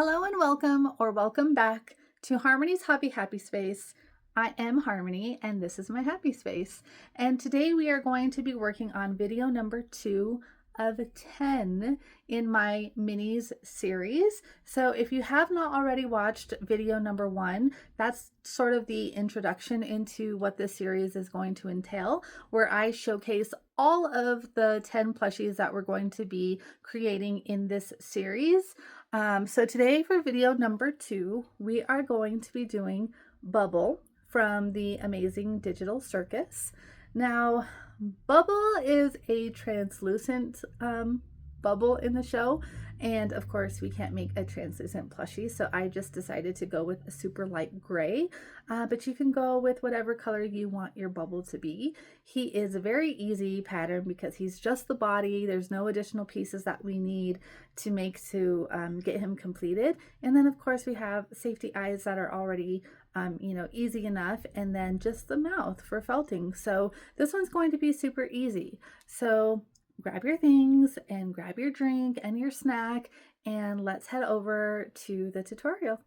Hello and welcome or welcome back to Harmony's Hobby Happy Space. I am Harmony and this is my happy space. And today we are going to be working on video number 2 of 10 in my minis series. So if you have not already watched video number 1, that's sort of the introduction into what this series is going to entail, where I showcase all of the 10 plushies that we're going to be creating in this series. So today for video number 2, we are going to be doing Bubble from the Amazing Digital Circus. Now, Bubble is a translucent bubble in the show, and of course we can't make a translucent plushie, so I just decided to go with a super light gray, but you can go with whatever color you want your bubble to be. He is a very easy pattern because he's just the body. There's no additional pieces that we need to make to get him completed, and then of course we have safety eyes that are already easy enough, and then just the mouth for felting. So this one's going to be super easy. So grab your things and grab your drink and your snack, and let's head over to the tutorial.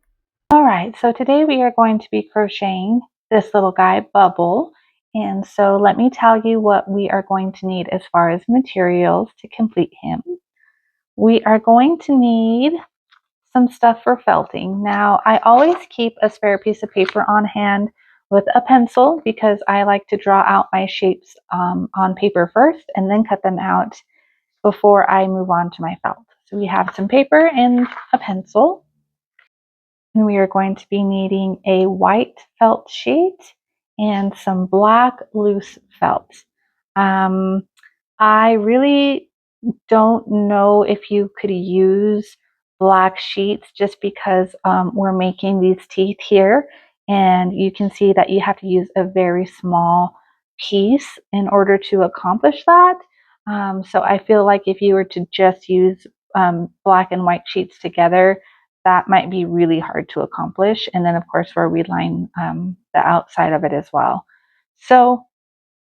All right, so today we are going to be crocheting this little guy, Bubble. And so let me tell you what we are going to need as far as materials to complete him. We are going to need some stuff for felting. Now, I always keep a spare piece of paper on hand with a pencil because I like to draw out my shapes on paper first and then cut them out before I move on to my felt. So we have some paper and a pencil. And we are going to be needing a white felt sheet and some black loose felt. I really don't know if you could use black sheets just because we're making these teeth here, and you can see that you have to use a very small piece in order to accomplish that. So I feel like if you were to just use black and white sheets together, that might be really hard to accomplish. And then of course we're reline the outside of it as well. So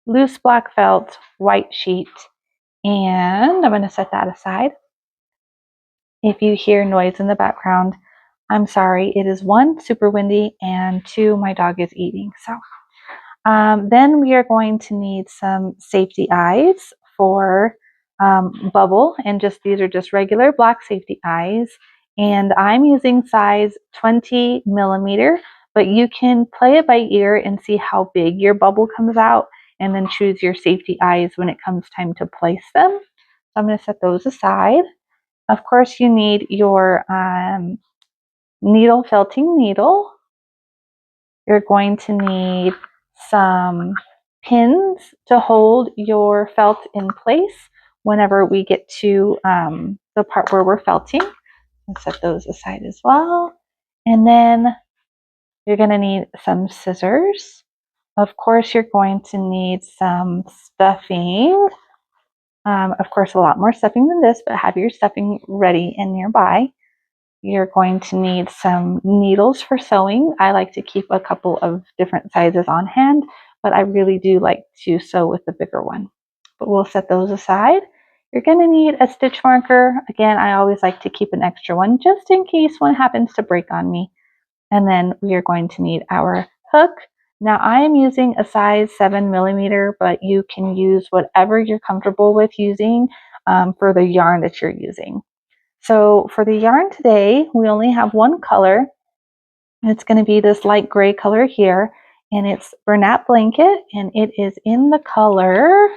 loose black felt, white sheet, and I'm going to set that aside. If you hear noise in the background, I'm sorry. It is 1, super windy, and 2, my dog is eating. So then we are going to need some safety eyes for Bubble, and these are just regular black safety eyes. And I'm using size 20 millimeter, but you can play it by ear and see how big your bubble comes out, and then choose your safety eyes when it comes time to place them. So I'm going to set those aside. Of course, you need your needle felting needle. You're going to need some pins to hold your felt in place whenever we get to the part where we're felting. And set those aside as well. And then you're going to need some scissors. Of course, you're going to need some stuffing. Of course, a lot more stuffing than this, but have your stuffing ready and nearby. You're going to need some needles for sewing. I like to keep a couple of different sizes on hand, but I really do like to sew with the bigger one. But we'll set those aside. You're going to need a stitch marker. Again, I always like to keep an extra one just in case one happens to break on me. And then we are going to need our hook. Now I am using a size 7 millimeter, but you can use whatever you're comfortable with using for the yarn that you're using. So for the yarn today, we only have one color. It's going to be this light gray color here, and it's Bernat Blanket, and it is in the color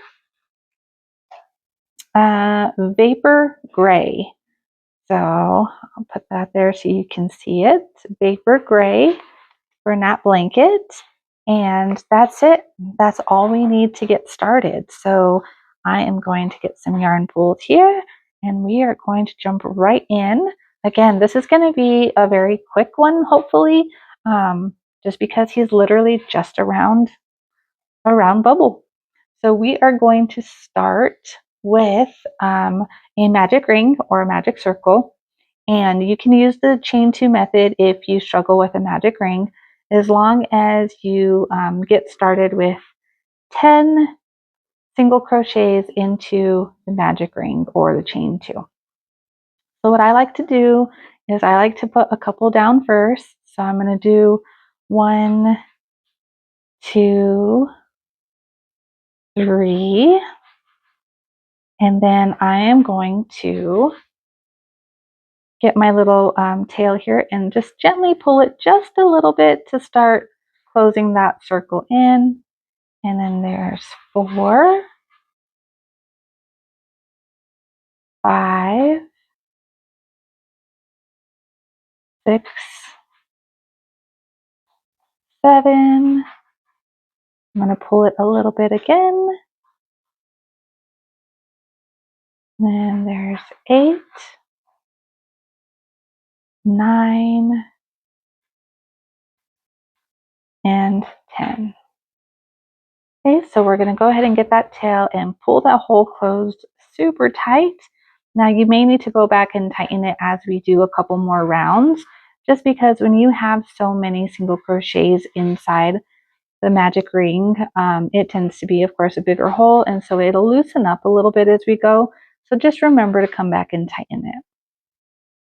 Vapor Gray. So I'll put that there so you can see it. Vapor Gray, Bernat Blanket, and that's it. That's all we need to get started. So I am going to get some yarn pulled here, and we are going to jump right in. Again, this is going to be a very quick one, hopefully, just because he's literally just around Bubble. So we are going to start with a magic ring or a magic circle, and you can use the chain 2 method if you struggle with a magic ring, as long as you get started with 10 single crochets into the magic ring or the chain 2. So what I like to do is I like to put a couple down first. So I'm going to do 1, 2, 3, and then I am going to get my little tail here and just gently pull it just a little bit to start closing that circle in. And then there's 4, 5, 6, 7. I'm going to pull it a little bit again. And then there's 8, 9, and 10. Okay, so we're going to go ahead and get that tail and pull that hole closed super tight. Now you may need to go back and tighten it as we do a couple more rounds, just because when you have so many single crochets inside the magic ring, it tends to be, of course, a bigger hole, and so it'll loosen up a little bit as we go. So just remember to come back and tighten it.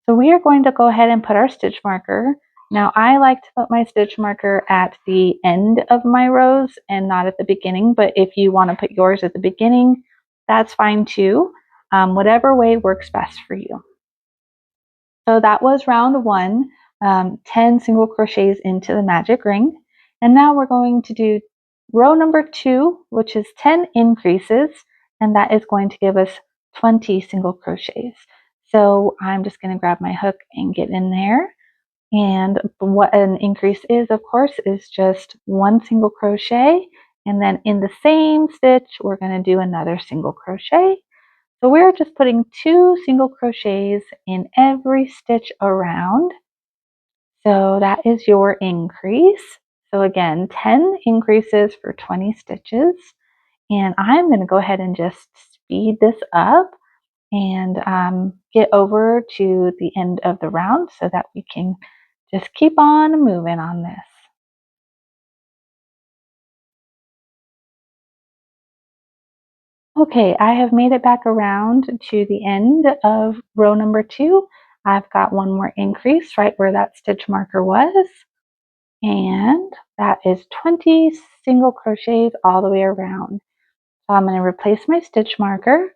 So we are going to go ahead and put our stitch marker. Now I like to put my stitch marker at the end of my rows and not at the beginning, but if you want to put yours at the beginning, that's fine too. Whatever way works best for you. So that was round 1, 10 single crochets into the magic ring. And now we're going to do row number 2, which is 10 increases, and that is going to give us 20 single crochets. So I'm just going to grab my hook and get in there. And what an increase is, of course, is just 1 single crochet. And then in the same stitch, we're going to do another single crochet. So we're just putting 2 single crochets in every stitch around. So that is your increase. So again, 10 increases for 20 stitches. And I'm going to go ahead and just speed this up and get over to the end of the round so that we can just keep on moving on this. Okay, I have made it back around to the end of row number 2. I've got one more increase right where that stitch marker was, and that is 20 single crochets all the way around. So I'm going to replace my stitch marker,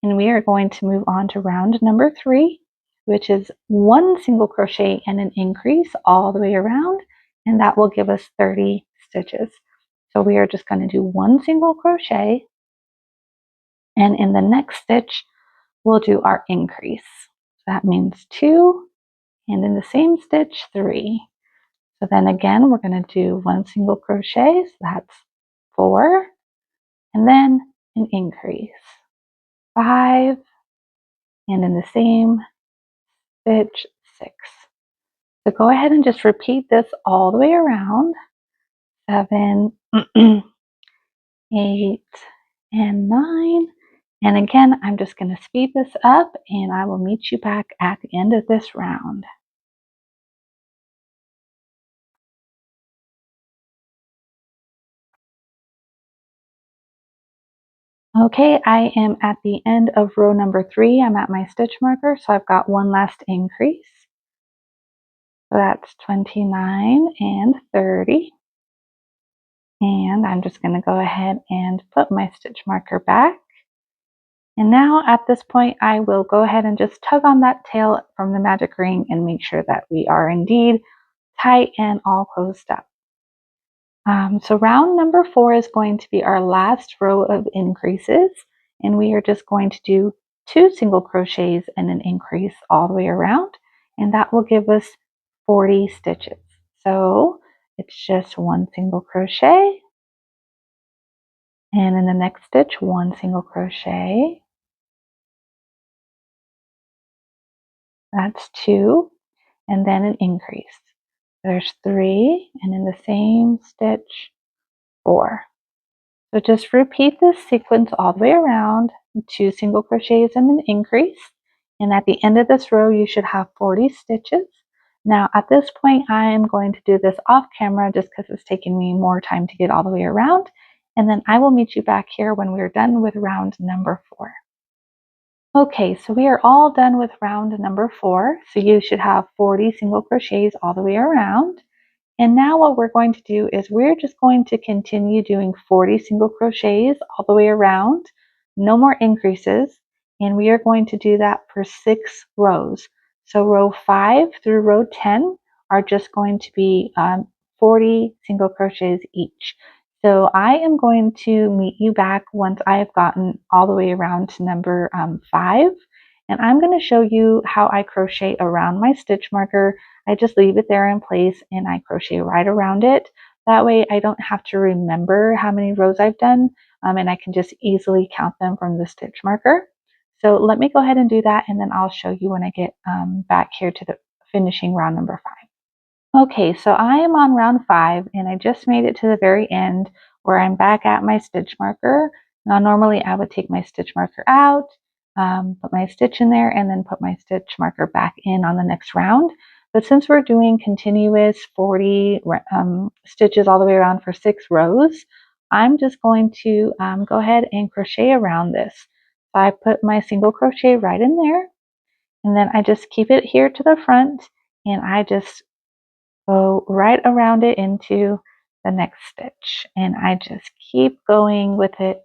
and we are going to move on to round number 3, which is 1 single crochet and an increase all the way around, and that will give us 30 stitches. So we are just going to do 1 single crochet, and in the next stitch we'll do our increase. So that means 2, and in the same stitch 3. So then again we're going to do 1 single crochet, so that's 4, and then an increase, 5, and in the same stitch 6. So go ahead and just repeat this all the way around. 7, 8, and 9. And again, I'm just going to speed this up and I will meet you back at the end of this round. Okay, I am at the end of row number 3. I'm at my stitch marker, so I've got one last increase. So that's 29 and 30. And I'm just going to go ahead and put my stitch marker back. And now at this point, I will go ahead and just tug on that tail from the magic ring and make sure that we are indeed tight and all closed up. So round number 4 is going to be our last row of increases, and we are just going to do 2 single crochets and an increase all the way around, and that will give us 40 stitches. So it's just 1 single crochet, and in the next stitch 1 single crochet, that's 2, and then an increase. There's 3, and in the same stitch 4. So just repeat this sequence all the way around, 2 single crochets and an increase. And at the end of this row, you should have 40 stitches. Now at this point, I am going to do this off camera just because it's taking me more time to get all the way around. And then I will meet you back here when we're done with round number 4. Okay, so we are all done with round number 4. So you should have 40 single crochets all the way around. And now what we're going to do is we're just going to continue doing 40 single crochets all the way around, no more increases, and we are going to do that for 6 rows. So row 5 through row 10 are just going to be 40 single crochets each. So I am going to meet you back once I have gotten all the way around to number 5, and I'm going to show you how I crochet around my stitch marker. I just leave it there in place and I crochet right around it. That way I don't have to remember how many rows I've done, and I can just easily count them from the stitch marker. So let me go ahead and do that, and then I'll show you when I get back here to the finishing round number 5. Okay, so I am on round 5 and I just made it to the very end where I'm back at my stitch marker. Now normally I would take my stitch marker out, put my stitch in there, and then put my stitch marker back in on the next round. But since we're doing continuous 40 stitches all the way around for 6 rows, I'm just going to go ahead and crochet around this. So I put my single crochet right in there, and then I just keep it here to the front, and I just go right around it into the next stitch, and I just keep going with it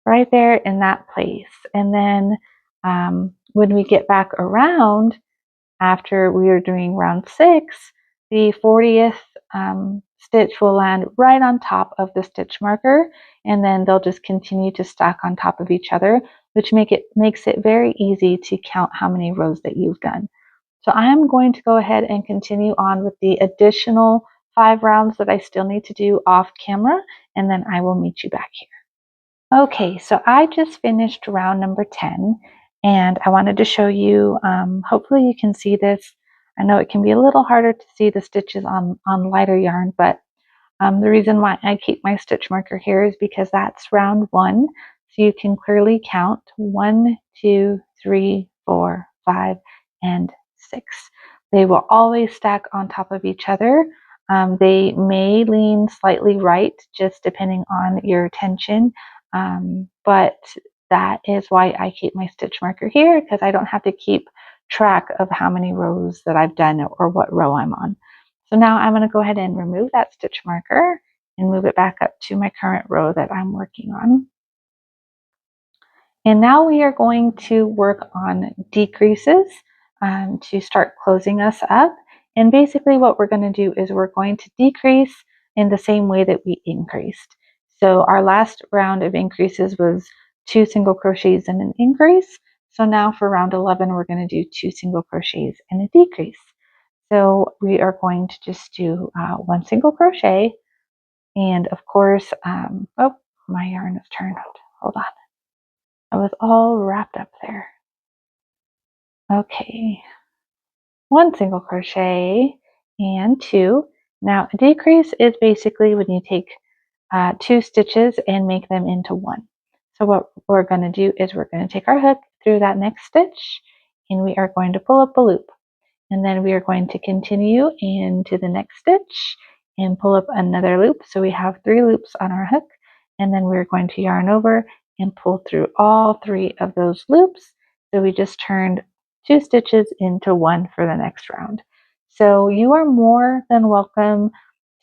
right there in that place. And then when we get back around after we are doing round 6, the 40th stitch will land right on top of the stitch marker, and then they'll just continue to stack on top of each other, which makes it very easy to count how many rows that you've done. So I'm going to go ahead and continue on with the additional 5 rounds that I still need to do off camera, and then I will meet you back here. Okay, so I just finished round number 10, and I wanted to show you, hopefully you can see this. I know it can be a little harder to see the stitches on lighter yarn, but the reason why I keep my stitch marker here is because that's round 1. So you can clearly count 1, 2, 3, 4, 5, and 6. They will always stack on top of each other. They may lean slightly right, just depending on your tension. But that is why I keep my stitch marker here, because I don't have to keep track of how many rows that I've done or what row I'm on. So now I'm going to go ahead and remove that stitch marker and move it back up to my current row that I'm working on. And now we are going to work on decreases to start closing us up. And basically what we're going to do is we're going to decrease in the same way that we increased. So our last round of increases was 2 single crochets and an increase. So now for round 11, we're going to do 2 single crochets and a decrease. So we are going to just do 1 single crochet, and of course, oh, my yarn is turned. Hold on. I was all wrapped up there. Okay, 1 single crochet and 2. Now, a decrease is basically when you take 2 stitches and make them into 1. So what we're going to do is we're going to take our hook through that next stitch, and we are going to pull up a loop. And then we are going to continue into the next stitch and pull up another loop. So we have 3 loops on our hook, and then we're going to yarn over and pull through all 3 of those loops. So we just turned 2 stitches into 1 for the next round. So you are more than welcome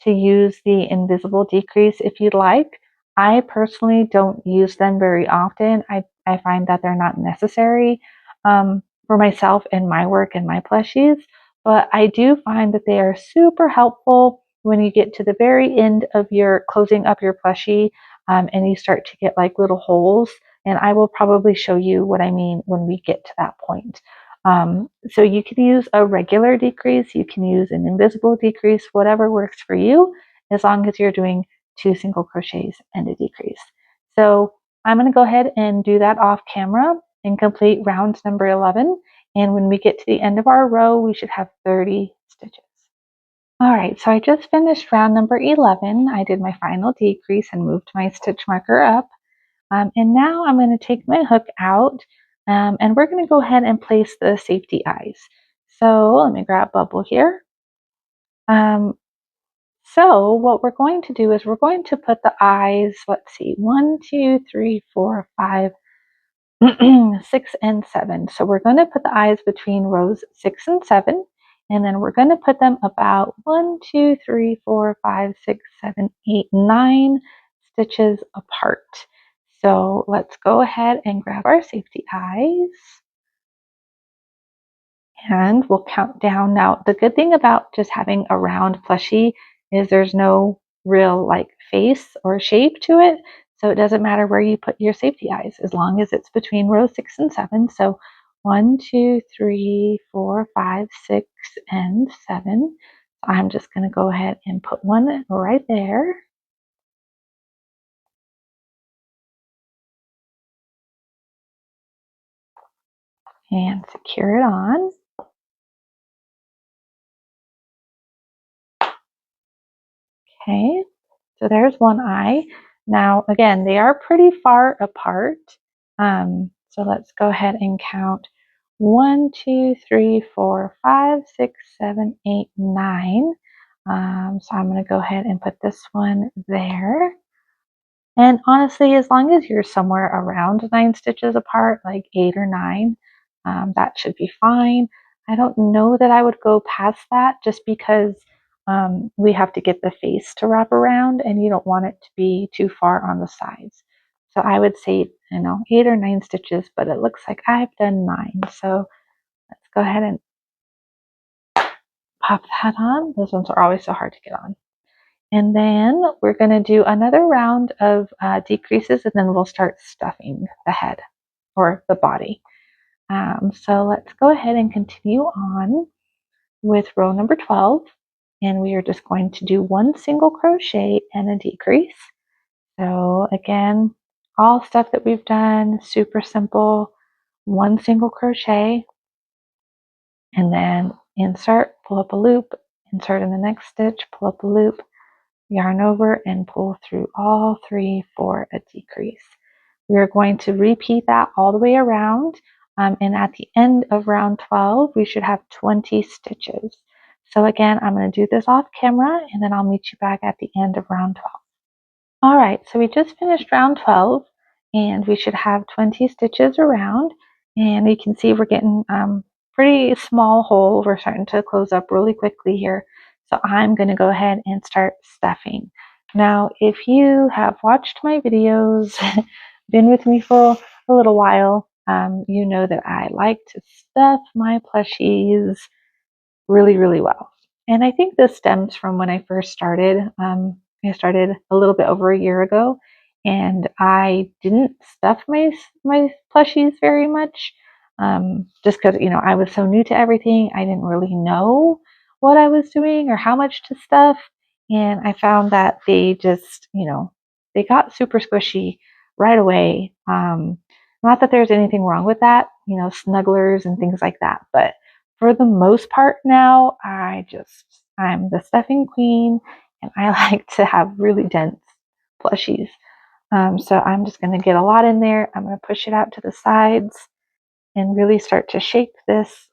to use the invisible decrease if you'd like. I personally don't use them very often. I find that they're not necessary. For myself and my work and my plushies, but I do find that they are super helpful when you get to the very end of your closing up your plushie, and you start to get like little holes. And I will probably show you what I mean when we get to that point. So you can use a regular decrease, you can use an invisible decrease, whatever works for you, as long as you're doing 2 single crochets and a decrease. So I'm going to go ahead and do that off camera and complete round number 11. And when we get to the end of our row, we should have 30 stitches. All right, so I just finished round number 11. I did my final decrease and moved my stitch marker up. And now I'm going to take my hook out, and we're going to go ahead and place the safety eyes. So let me grab Bubble here. So what we're going to do is we're going to put the eyes, let's see, 1, 2, 3, 4, 5, 6 and 7. So we're going to put the eyes between rows 6 and 7, and then we're going to put them about 1, 2, 3, 4, 5, 6, 7, 8, 9 stitches apart. So let's go ahead and grab our safety eyes, and we'll count down. Now, the good thing about just having a round plushie is there's no real like face or shape to it. So it doesn't matter where you put your safety eyes as long as it's between row 6 and 7. So 1, 2, 3, 4, 5, 6, and 7. I'm just going to go ahead and put one right there. And secure it on. Okay, so there's one eye. Now, again, they are pretty far apart. So let's go ahead and count 1, 2, 3, 4, 5, 6, 7, 8, 9. So I'm going to go ahead and put this one there. And honestly, as long as you're somewhere around 9 stitches apart, like 8 or 9, that should be fine. I don't know that I would go past that just because we have to get the face to wrap around and you don't want it to be too far on the sides. So I would say, 8 or 9 stitches, but it looks like I've done 9. So let's go ahead and pop that on. Those ones are always so hard to get on. And then we're going to do another round of decreases, and then we'll start stuffing the head or the body. So let's go ahead and continue on with row number 12. And we are just going to do one single crochet and a decrease. So again, all stuff that we've done, super simple. One single crochet, and then insert, pull up a loop, insert in the next stitch, pull up a loop, yarn over and pull through all 3 for a decrease. We are going to repeat that all the way around, and at the end of round 12 we should have 20 stitches. So again, I'm going to do this off camera and then I'll meet you back at the end of round 12. All right, so we just finished round 12 and we should have 20 stitches around, and you can see we're getting pretty small hole. We're starting to close up really quickly here. So I'm going to go ahead and start stuffing. Now, if you have watched my videos, been with me for a little while, you know that I like to stuff my plushies really, really well. And I think this stems from when I first started. I started a little bit over a year ago, and I didn't stuff my plushies very much, just because I was so new to everything. I didn't really know what I was doing or how much to stuff, and I found that they just they got super squishy right away. Not that there's anything wrong with that, snugglers and things like that, but for the most part now, I'm the stuffing queen, and I like to have really dense plushies. So I'm just going to get a lot in there. I'm going to push it out to the sides and really start to shape this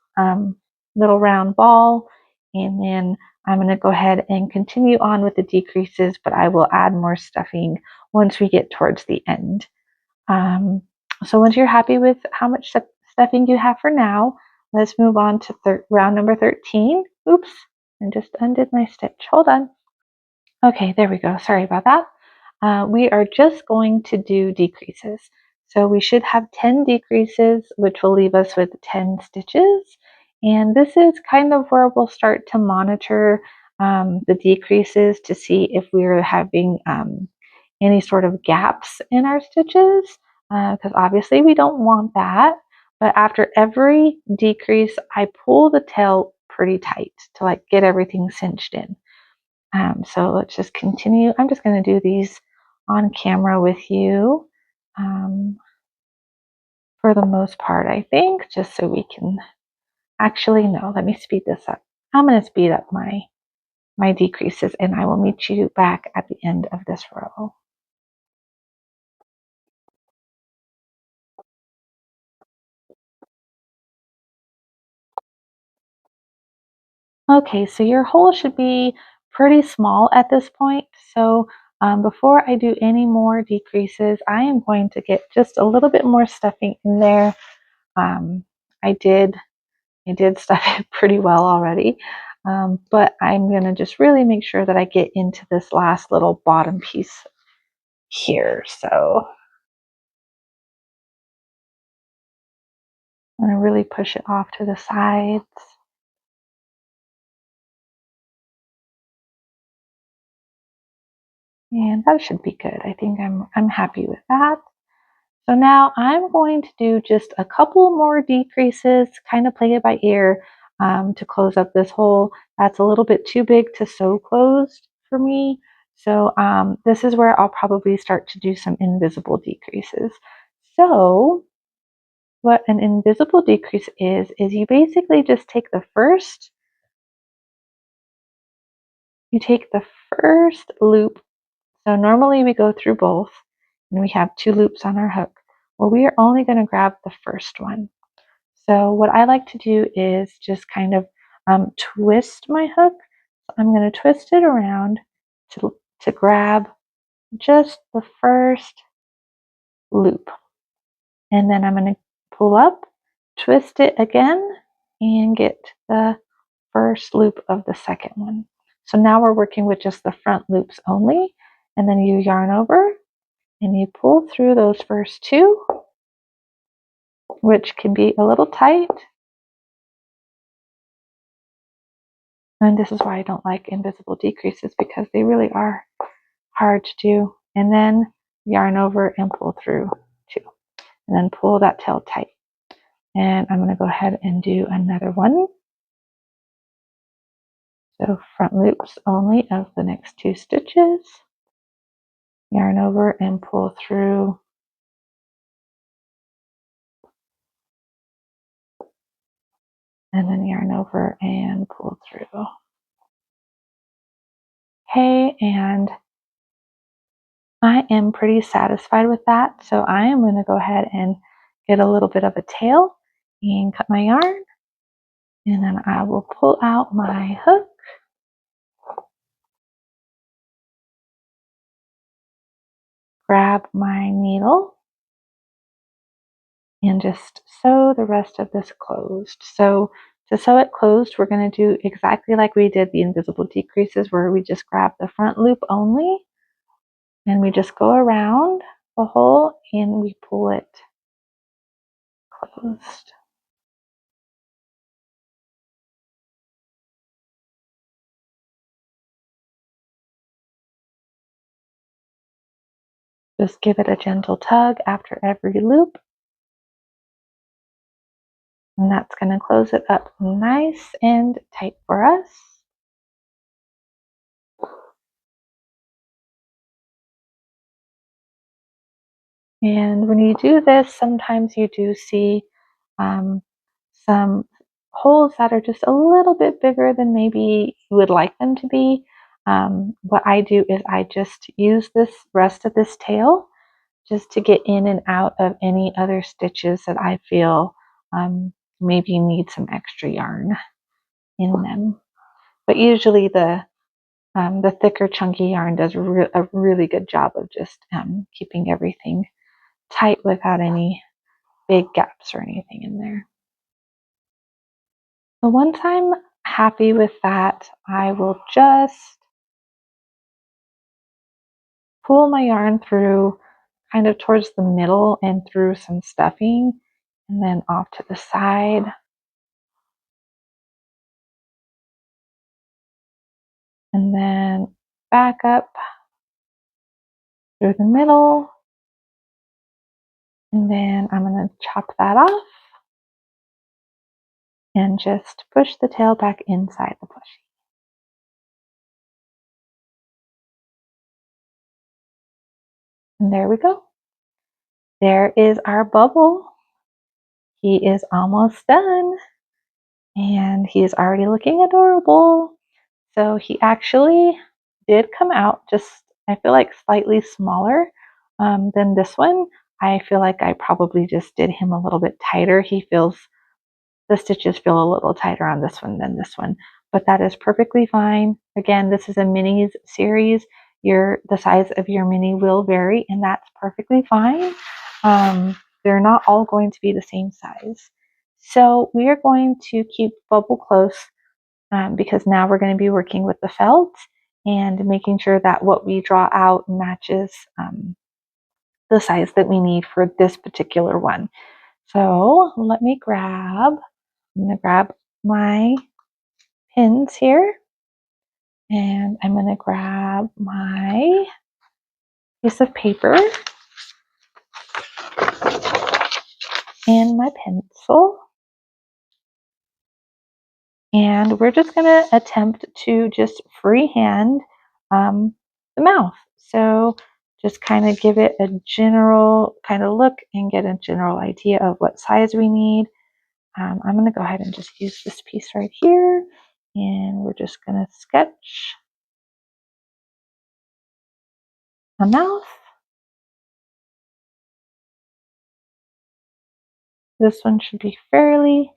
little round ball. And then I'm going to go ahead and continue on with the decreases, but I will add more stuffing once we get towards the end. So once you're happy with how much stuffing you have for now, let's move on to round number 13. Oops, and just undid my stitch. Hold on. Okay, there we go. Sorry about that. We are just going to do decreases. So we should have 10 decreases, which will leave us with 10 stitches. And this is kind of where we'll start to monitor the decreases to see if we're having any sort of gaps in our stitches, because obviously we don't want that. But after every decrease, I pull the tail pretty tight to like get everything cinched in. So let's just continue. I'm just going to do these on camera with you for the most part, I think, just so we can actually know. Let me speed this up. I'm going to speed up my decreases, and I will meet you back at the end of this row. Okay, so your hole should be pretty small at this point. So Before I do any more decreases, I am going to get just a little bit more stuffing in there. Um, I did stuff it pretty well already, but I'm going to just really make sure that I get into this last little bottom piece here. So I'm going to really push it off to the sides. And that should be good. I think I'm happy with that. So now I'm going to do just a couple more decreases, kind of play it by ear, to close up this hole. That's a little bit too big to sew closed for me. So this is where I'll probably start to do some invisible decreases. So what an invisible decrease is you basically just take the first loop. So normally we go through both and we have 2 loops on our hook. Well, we are only going to grab the first one. So what I like to do is just kind of twist my hook. I'm going to twist it around to grab just the first loop. And then I'm going to pull up, twist it again, and get the first loop of the second one. So now we're working with just the front loops only. And then you yarn over and you pull through those first 2, which can be a little tight. And this is why I don't like invisible decreases, because they really are hard to do. And then yarn over and pull through 2. And then pull that tail tight. And I'm going to go ahead and do another one. So front loops only of the next 2 stitches. Yarn over and pull through. And then yarn over and pull through. Okay, and I am pretty satisfied with that. So I am going to go ahead and get a little bit of a tail and cut my yarn. And then I will pull out my hook. Grab my needle and just sew the rest of this closed. So to sew it closed, we're going to do exactly like we did the invisible decreases, where we just grab the front loop only and we just go around the hole and we pull it closed. Just give it a gentle tug after every loop. And that's going to close it up nice and tight for us. And when you do this, sometimes you do see some holes that are just a little bit bigger than maybe you would like them to be. What I do is I just use this rest of this tail just to get in and out of any other stitches that I feel maybe need some extra yarn in them. But usually the thicker chunky yarn does a really good job of just keeping everything tight without any big gaps or anything in there. So once I'm happy with that, I will just pull my yarn through kind of towards the middle and through some stuffing, and then off to the side. And then back up through the middle. And then I'm going to chop that off and just push the tail back inside the plushie. And there we go. There is our bubble. He is almost done. And he is already looking adorable. So he actually did come out just, I feel like, slightly smaller than this one. I feel like I probably just did him a little bit tighter. The stitches feel a little tighter on this one than this one, but that is perfectly fine. Again, this is a minis series. the size of your mini will vary, and that's perfectly fine. They're not all going to be the same size. So we are going to keep bubble close because now we're going to be working with the felt and making sure that what we draw out matches the size that we need for this particular one. So I'm going to grab my pins here, and I'm going to grab my piece of paper and my pencil. And we're just going to attempt to just freehand the mouth. So just kind of give it a general kind of look and get a general idea of what size we need. I'm going to go ahead and just use this piece right here. And we're just going to sketch a mouth. This one should be fairly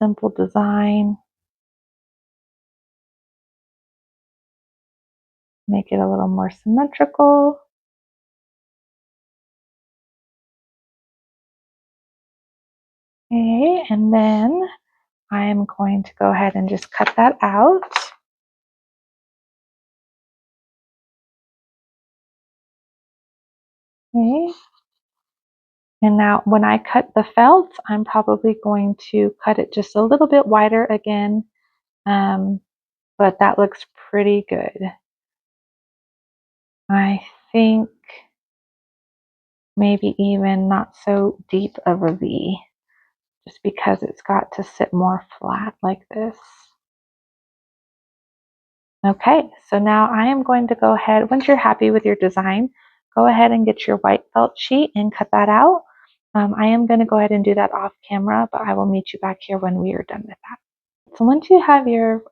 simple design. Make it a little more symmetrical. Okay, and then I'm going to go ahead and just cut that out. Okay. And now when I cut the felt, I'm probably going to cut it just a little bit wider again, but that looks pretty good. I think maybe even not so deep of a V, just because it's got to sit more flat like this. Okay, so now I am going to go ahead, once you're happy with your design, go ahead and get your white felt sheet and cut that out. I am going to go ahead and do that off camera, but I will meet you back here when we are done with that. So once you have your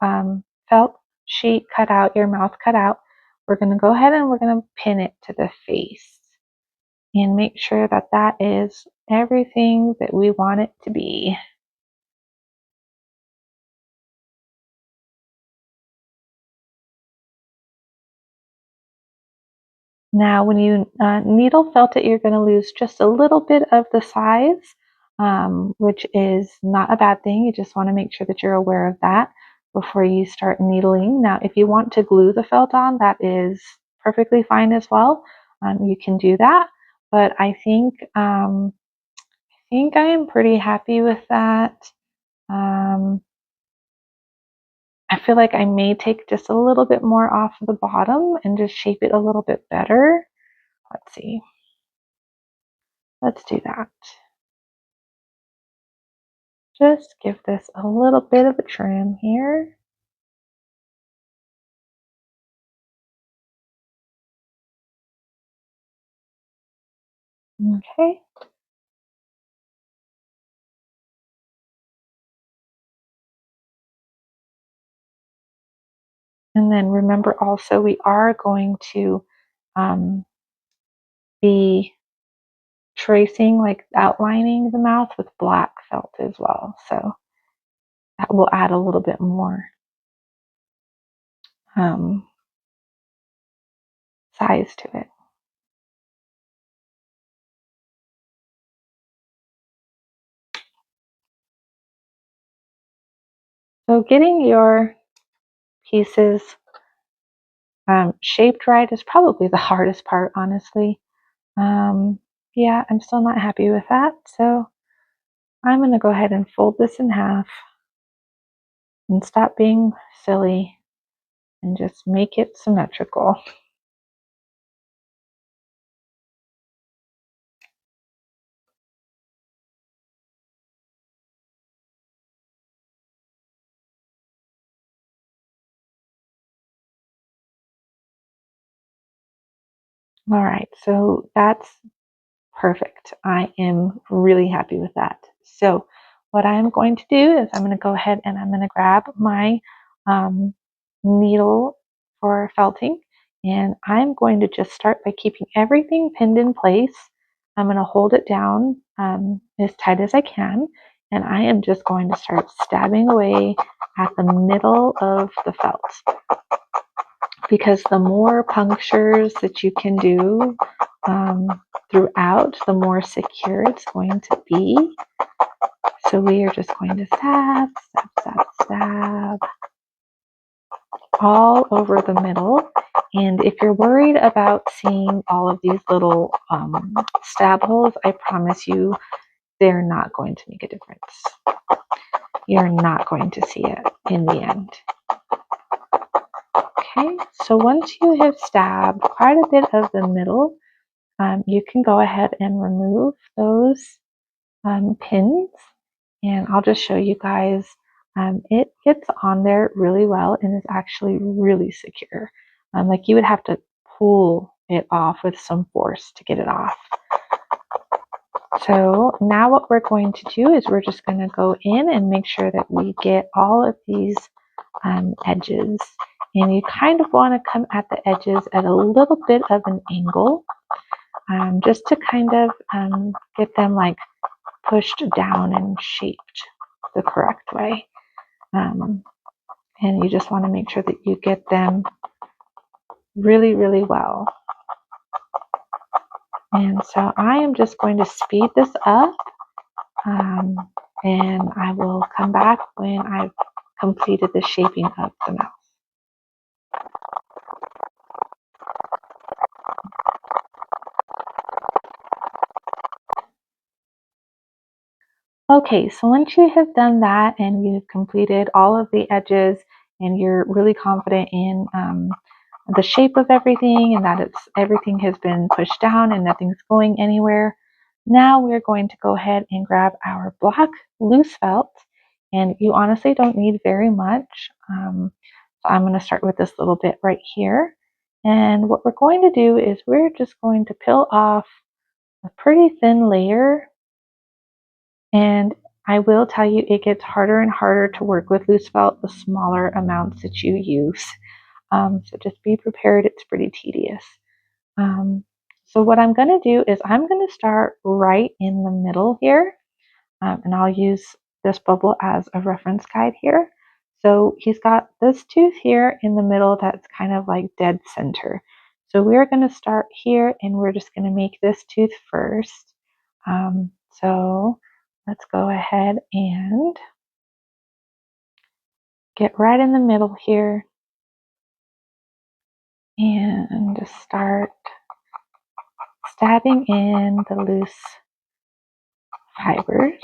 felt sheet cut out, your mouth cut out, we're going to go ahead and we're going to pin it to the face and make sure that that is everything that we want it to be. Now, when you needle felt it, you're going to lose just a little bit of the size, which is not a bad thing. You just want to make sure that you're aware of that before you start needling. Now, if you want to glue the felt on, that is perfectly fine as well. You can do that, but I think I am pretty happy with that. I feel like I may take just a little bit more off the bottom and just shape it a little bit better. Let's see. Let's do that. Just give this a little bit of a trim here. Okay. And then remember also we are going to be tracing, like outlining the mouth with black felt as well. So that will add a little bit more size to it. So getting your pieces shaped right is probably the hardest part, honestly. Yeah, I'm still not happy with that. So I'm going to go ahead and fold this in half and stop being silly and just make it symmetrical. All right, so that's perfect. I am really happy with that. So what I'm going to do is I'm going to go ahead and I'm going to grab my needle for felting, and I'm going to just start by keeping everything pinned in place. I'm going to hold it down as tight as I can, and I am just going to start stabbing away at the middle of the felt. because the more punctures that you can do throughout, the more secure it's going to be. So we are just going to stab, stab, stab, stab all over the middle. And if you're worried about seeing all of these little stab holes, I promise you they're not going to make a difference. You're not going to see it in the end. Okay, so once you have stabbed quite a bit of the middle, you can go ahead and remove those pins, and I'll just show you guys. It gets on there really well and is actually really secure. Like you would have to pull it off with some force to get it off. So now what we're going to do is we're just going to go in and make sure that we get all of these edges. And you kind of want to come at the edges at a little bit of an angle, just to kind of get them like pushed down and shaped the correct way. And you just want to make sure that you get them really, really well. And so I am just going to speed this up, and I will come back when I've completed the shaping of the mouth. Okay, so once you have done that and you've completed all of the edges and you're really confident in the shape of everything and that everything has been pushed down and nothing's going anywhere, now we're going to go ahead and grab our black loose felt, and you honestly don't need very much. So I'm going to start with this little bit right here, and what we're going to do is we're just going to peel off a pretty thin layer. And I will tell you, it gets harder and harder to work with loose felt the smaller amounts that you use. So just be prepared, it's pretty tedious. So what I'm going to do is I'm going to start right in the middle here, and I'll use this bubble as a reference guide here. So he's got this tooth here in the middle that's kind of like dead center. So we're going to start here and we're just going to make this tooth first. So let's go ahead and get right in the middle here and just start stabbing in the loose fibers.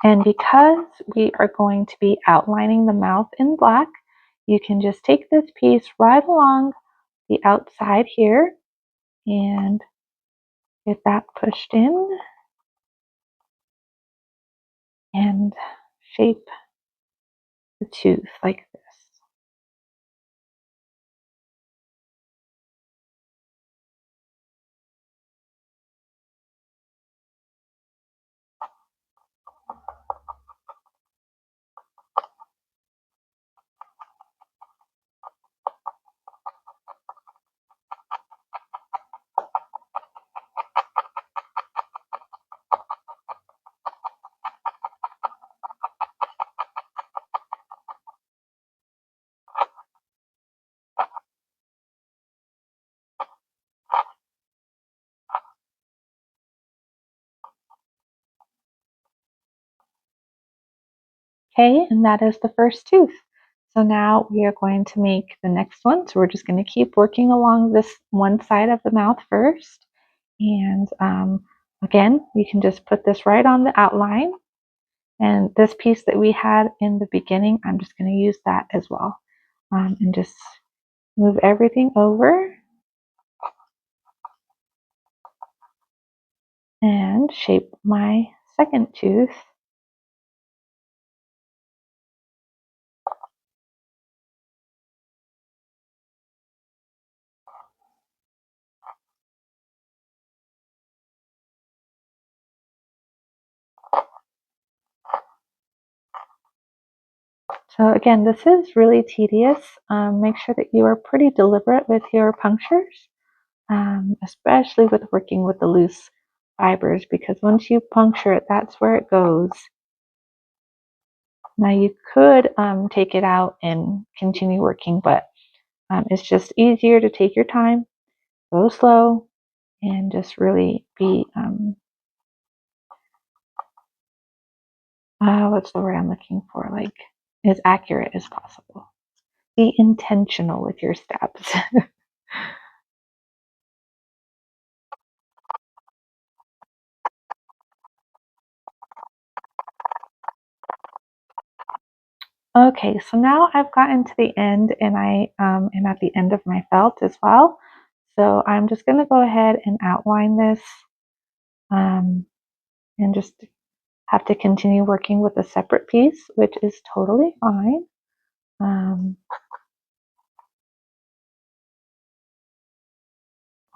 And because we are going to be outlining the mouth in black, you can just take this piece right along the outside here and get that pushed in and shape the tooth like this. Okay, and that is the first tooth. So now we are going to make the next one. So we're just going to keep working along this one side of the mouth first. And again, you can just put this right on the outline. And this piece that we had in the beginning, I'm just going to use that as well. And just move everything over and shape my second tooth. So again, this is really tedious. Make sure that you are pretty deliberate with your punctures, especially with working with the loose fibers, because once you puncture it, that's where it goes. Now you could take it out and continue working, but it's just easier to take your time, go slow, and just really be, what's the word I'm looking for? Like, as accurate as possible. Be intentional with your steps. Okay, so now I've gotten to the end, and I am at the end of my felt as well. So I'm just going to go ahead and outline this, um, and just have to continue working with a separate piece, which is totally fine. Um,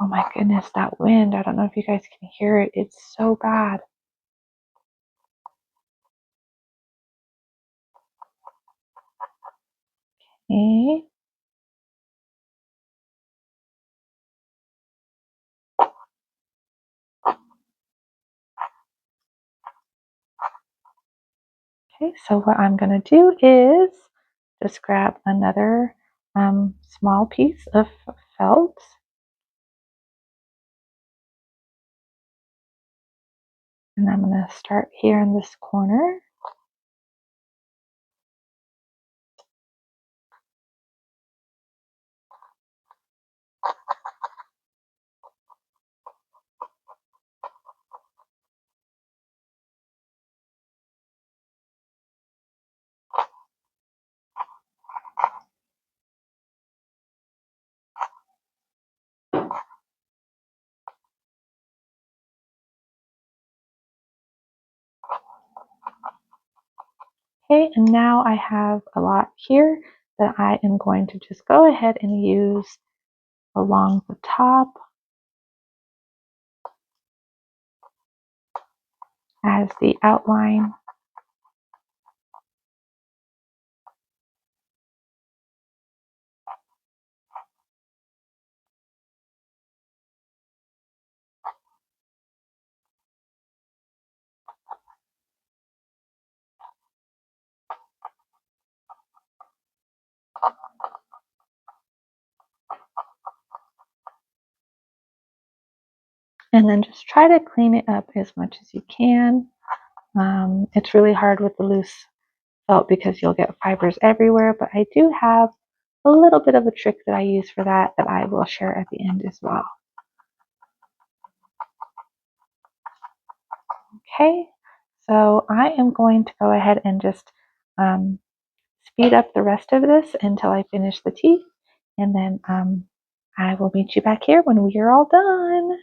oh my goodness, that wind. I don't know if you guys can hear it. It's so bad. Okay. Okay, so what I'm going to do is just grab another small piece of felt, and I'm going to start here in this corner. Okay, and now I have a lot here that I am going to just go ahead and use along the top as the outline. And then just try to clean it up as much as you can. It's really hard with the loose felt because you'll get fibers everywhere, but I do have a little bit of a trick that I use for that I will share at the end as well. Okay, so I am going to go ahead and just speed up the rest of this until I finish the teeth, and then I will meet you back here when we are all done.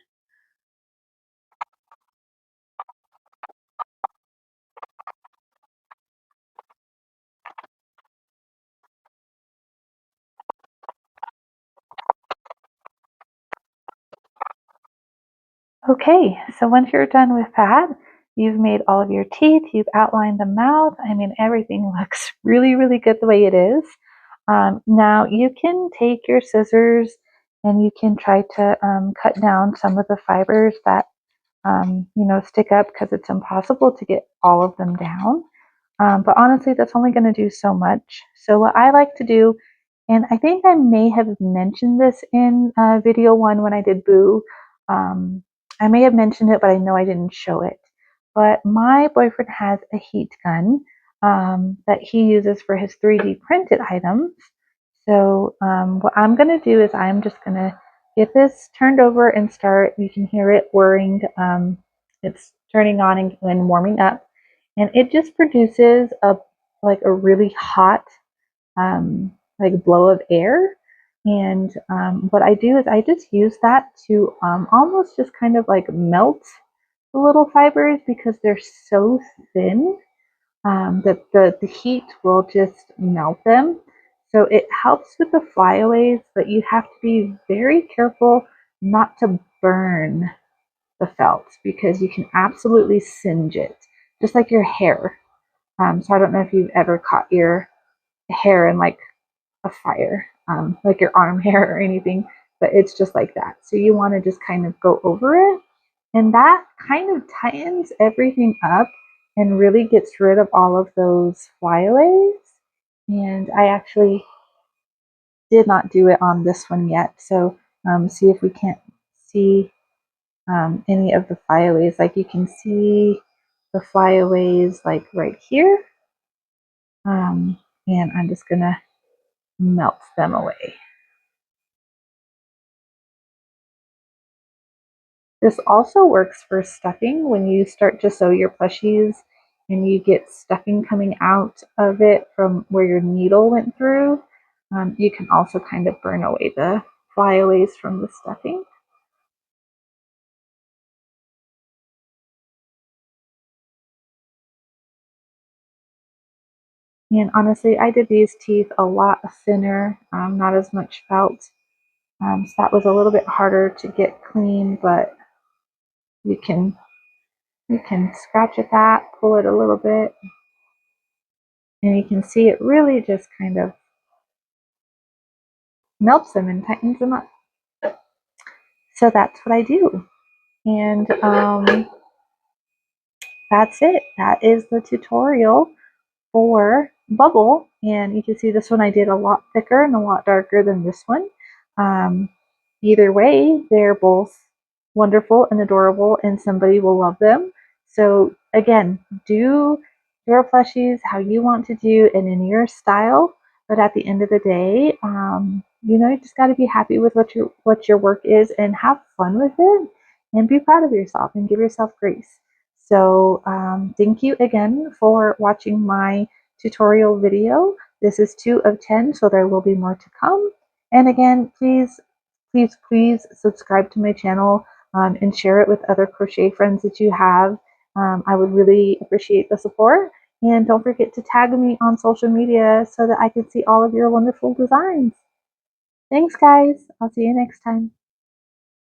Okay, so once you're done with that, you've made all of your teeth, you've outlined the mouth. I mean, everything looks really, really good the way it is. Now you can take your scissors and you can try to cut down some of the fibers that stick up, because it's impossible to get all of them down. But honestly, that's only going to do so much. So what I like to do, and I think I may have mentioned this in video one when I did Boo. I may have mentioned it, but I know I didn't show it. But my boyfriend has a heat gun that he uses for his 3D printed items. So what I'm going to do is I'm just going to get this turned over and start. You can hear it whirring. It's turning on and warming up. And it just produces a really hot like blow of air. And what I do is I just use that to almost just kind of like melt the little fibers, because they're so thin that the heat will just melt them. So it helps with the flyaways, but you have to be very careful not to burn the felt, because you can absolutely singe it, just like your hair. So I don't know if you've ever caught your hair in like a fire, like your arm hair or anything, but it's just like that. So you want to just kind of go over it And that kind of tightens everything up and really gets rid of all of those flyaways. And I actually did not do it on this one yet. So see if we can't see any of the flyaways. Like you can see the flyaways like right here. And I'm just gonna melt them away. This also works for stuffing when you start to sew your plushies and you get stuffing coming out of it from where your needle went through. You can also kind of burn away the flyaways from the stuffing. And honestly, I did these teeth a lot thinner, not as much felt. So that was a little bit harder to get clean, but you can scratch at that, pull it a little bit, and you can see it really just kind of melts them and tightens them up. So that's what I do. And that's it. That is the tutorial for Bubble. And you can see this one I did a lot thicker and a lot darker than this one. Um, Either way, they're both wonderful and adorable, and somebody will love them. So again, do your plushies how you want to do and in your style. But at the end of the day, you just got to be happy with what your work is and have fun with it, and be proud of yourself and give yourself grace. So thank you again for watching my tutorial video. This is 2 of 10, so there will be more to come. And again, please subscribe to my channel and share it with other crochet friends that you have. I would really appreciate the support. And don't forget to tag me on social media so that I can see all of your wonderful designs. Thanks, guys. I'll see you next time.